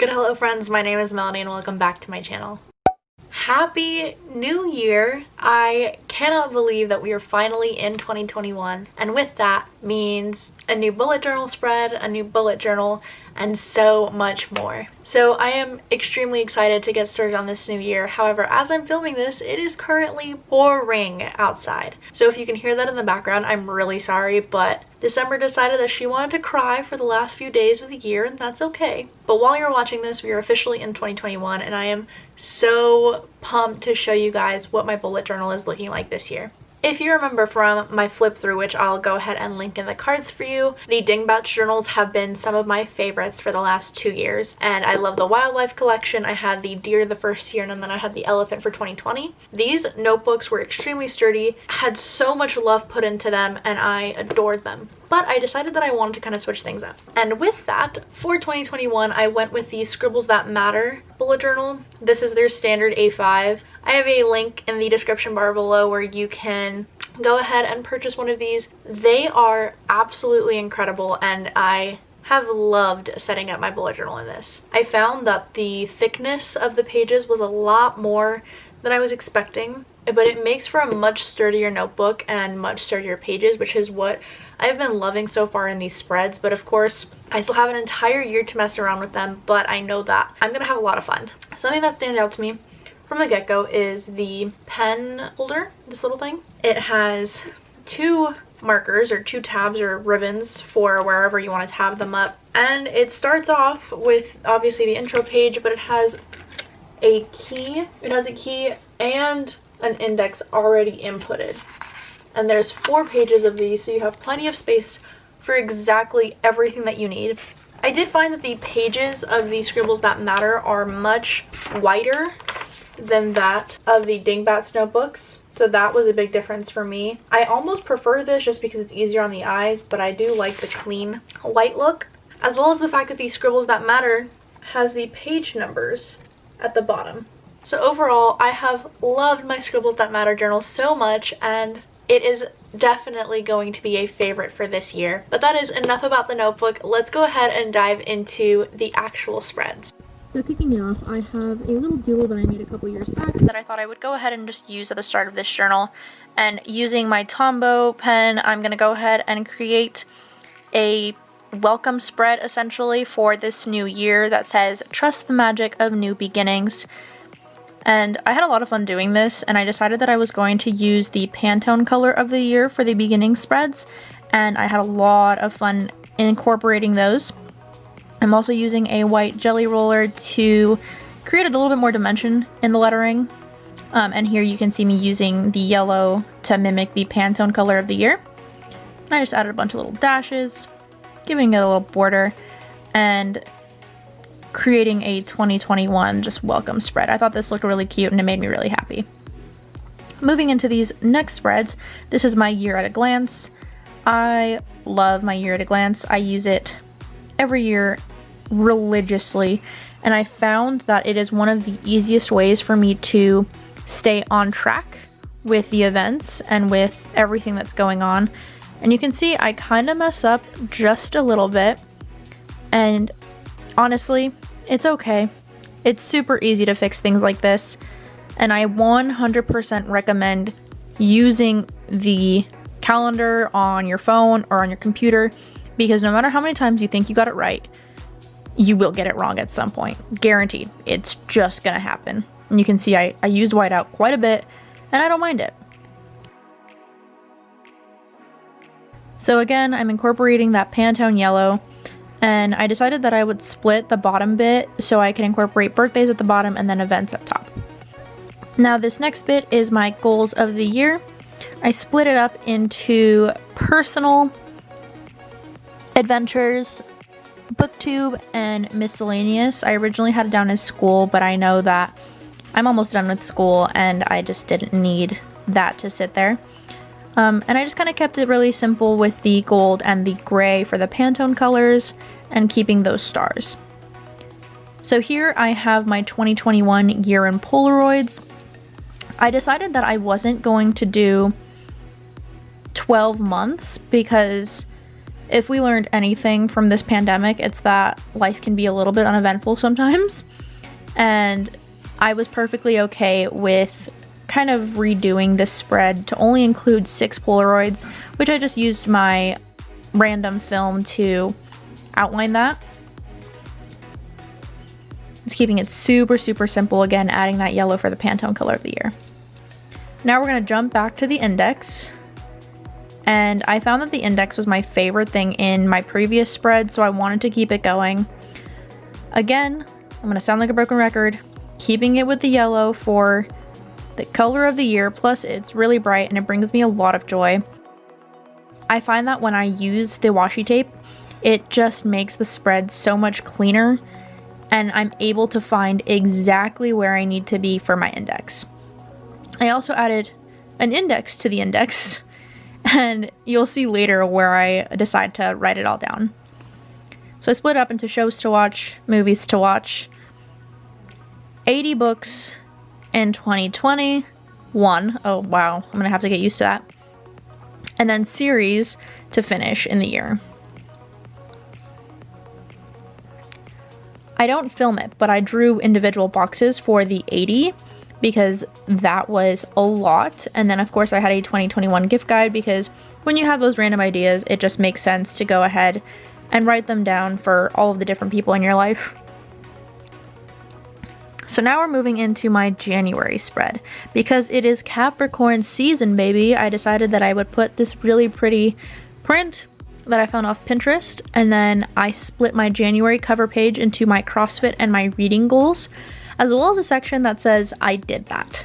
Good hello friends, my name is Melanie and welcome back to my channel. Happy New Year! I cannot believe that we are finally in 2021, and with that means a new bullet journal spread, a new bullet journal, and so much more. So I am extremely excited to get started on this new year. However, as I'm filming this, it is currently pouring outside. So if you can hear that in the background, I'm really sorry, but December decided that she wanted to cry for the last few days of the year, and that's okay. But while you're watching this, we are officially in 2021, and I am so pumped to show you guys what my bullet journal is looking like this year. If you remember from my flip through, which I'll go ahead and link in the cards for you, the Dingbatch journals have been some of my favorites for the last 2 years, and I love the wildlife collection. I had the deer the first year, and then I had the elephant for 2020. These notebooks were extremely sturdy, had so much love put into them, and I adored them. But I decided that I wanted to kind of switch things up. And with that, for 2021, I went with the Scribbles That Matter bullet journal. This is their standard A5. I have a link in the description bar below where you can go ahead and purchase one of these. They are absolutely incredible, and I have loved setting up my bullet journal in this. I found that the thickness of the pages was a lot more than I was expecting, but it makes for a much sturdier notebook and much sturdier pages, which is what I've been loving so far in these spreads. But of course, I still have an entire year to mess around with them, but I know that I'm gonna have a lot of fun. Something that stands out to me from the get-go is the pen holder, this little thing. It has 2 markers or 2 tabs or ribbons for wherever you want to tab them up, and it starts off with obviously the intro page, but it has a key. It has a key and an index already inputted, and there's 4 pages of these, so you have plenty of space for exactly everything that you need. I did find that the pages of the Scribbles That Matter are much wider than that of the Dingbatch notebooks, so that was a big difference for me. I almost prefer this just because it's easier on the eyes, but I do like the clean white look, as well as the fact that the Scribbles That Matter has the page numbers at the bottom. So overall, I have loved my Scribbles That Matter journal so much, and it is definitely going to be a favorite for this year. But that is enough about the notebook. Let's go ahead and dive into the actual spreads. So kicking it off, I have a little doodle that I made a couple years back that I thought I would go ahead and just use at the start of this journal. And using my Tombow pen, I'm going to go ahead and create a welcome spread essentially for this new year that says, "Trust the magic of new beginnings." And I had a lot of fun doing this, and I decided that I was going to use the Pantone color of the year for the beginning spreads, and I had a lot of fun incorporating those. I'm also using a white jelly roller to create a little bit more dimension in the lettering. And here you can see me using the yellow to mimic the Pantone color of the year. And I just added a bunch of little dashes, giving it a little border, and creating a 2021 just welcome spread. I thought this looked really cute and it made me really happy. Moving into these next spreads, this is my year at a glance. I love my year at a glance. I use it every year religiously, and I found that it is one of the easiest ways for me to stay on track with the events and with everything that's going on. And you can see I kind of mess up just a little bit, and honestly, it's okay. It's super easy to fix things like this, and I 100% recommend using the calendar on your phone or on your computer, because no matter how many times you think you got it right, you will get it wrong at some point. Guaranteed. It's just gonna happen. And you can see I used whiteout quite a bit, and I don't mind it. So again, I'm incorporating that Pantone yellow, and I decided that I would split the bottom bit so I can incorporate birthdays at the bottom and then events at top. Now this next bit is my goals of the year. I split it up into personal, adventures, BookTube, and miscellaneous. I originally had it down as school, but I know that I'm almost done with school and I just didn't need that to sit there. And I just kind of kept it really simple with the gold and the gray for the Pantone colors and keeping those stars. So here I have my 2021 year in Polaroids. I decided that I wasn't going to do 12 months because If we learned anything from this pandemic, it's that life can be a little bit uneventful sometimes. And I was perfectly okay with kind of redoing this spread to only include 6 Polaroids, which I just used my random film to outline that. Just keeping it super, super simple, again, adding that yellow for the Pantone color of the year. Now we're going to jump back to the index. And I found that the index was my favorite thing in my previous spread, so I wanted to keep it going. Again, I'm going to sound like a broken record, keeping it with the yellow for the color of the year, plus it's really bright and it brings me a lot of joy. I find that when I use the washi tape, it just makes the spread so much cleaner, and I'm able to find exactly where I need to be for my index. I also added an index to the index, and you'll see later where I decide to write it all down. So I split it up into shows to watch, movies to watch, 80 books in 2021. Oh wow, I'm gonna have to get used to that. And then series to finish in the year. I don't film it, but I drew individual boxes for the 80 because that was a lot. And then of course I had a 2021 gift guide, because when you have those random ideas, it just makes sense to go ahead and write them down for all of the different people in your life. So now we're moving into my January spread. Because it is Capricorn season, baby, I decided that I would put this really pretty print that I found off Pinterest, and then I split my January cover page into my CrossFit and my reading goals, as well as a section that says I did that.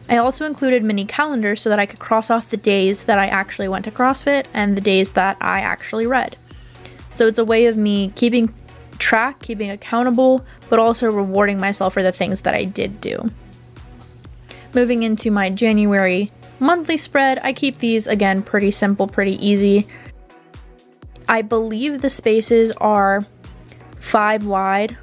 I also included mini calendars so that I could cross off the days that I actually went to CrossFit and the days that I actually read. So it's a way of me keeping track, keeping accountable, but also rewarding myself for the things that I did do. Moving into my January monthly spread, I keep these, again, pretty simple, pretty easy. I believe the spaces are 5 wide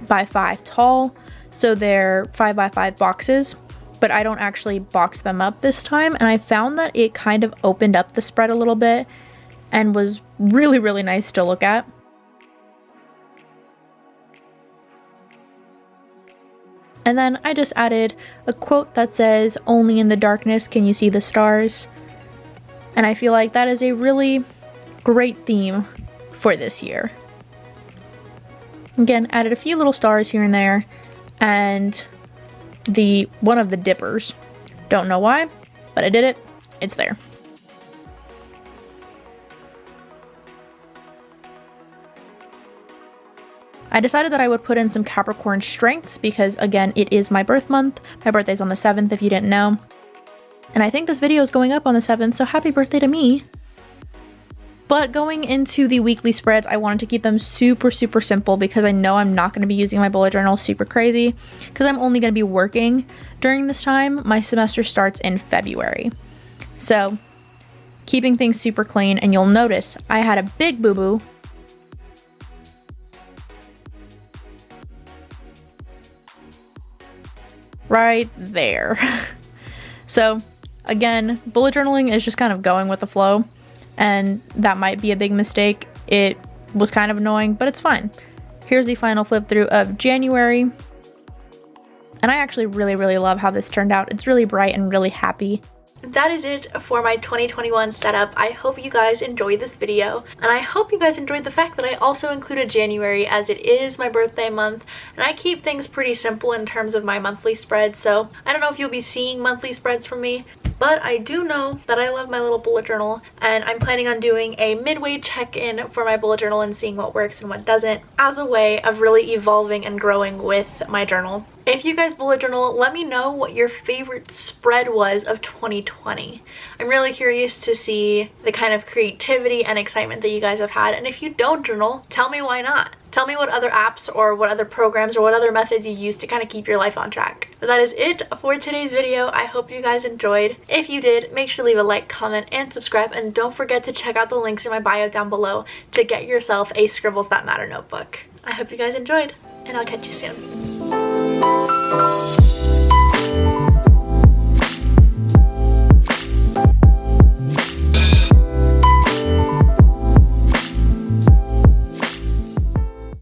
by 5 tall, so they're 5 by 5 boxes, but I don't actually box them up this time, and I found that it kind of opened up the spread a little bit and was really, really nice to look at. And then I just added a quote that says, "Only in the darkness can you see the stars." And I feel like that is a really great theme for this year. Again, added a few little stars here and there, and one of the dippers. Don't know why, but I did it. It's there. I decided that I would put in some Capricorn strengths because, again, it is my birth month. My birthday's on the 7th, if you didn't know. And I think this video is going up on the 7th, so happy birthday to me. But going into the weekly spreads, I wanted to keep them super, super simple because I know I'm not going to be using my bullet journal super crazy because I'm only going to be working during this time. My semester starts in February. So keeping things super clean, and you'll notice I had a big boo-boo right there. So again, bullet journaling is just kind of going with the flow, and that might be a big mistake. It was kind of annoying, but it's fine. Here's the final flip through of January, and I actually really, really love how this turned out. It's really bright and really happy. That is it for my 2021 setup. I hope you guys enjoyed this video, and I hope you guys enjoyed the fact that I also included January, as it is my birthday month, and I keep things pretty simple in terms of my monthly spread. So I don't know if you'll be seeing monthly spreads from me, but I do know that I love my little bullet journal, and I'm planning on doing a midway check-in for my bullet journal and seeing what works and what doesn't, as a way of really evolving and growing with my journal. If you guys bullet journal, let me know what your favorite spread was of 2020. I'm really curious to see the kind of creativity and excitement that you guys have had, and if you don't journal, tell me why not. Tell me what other apps or what other programs or what other methods you use to kind of keep your life on track. But that is it for today's video. I hope you guys enjoyed. If you did, make sure to leave a like, comment, and subscribe, and don't forget to check out the links in my bio down below to get yourself a Scribbles That Matter notebook. I hope you guys enjoyed, and I'll catch you soon.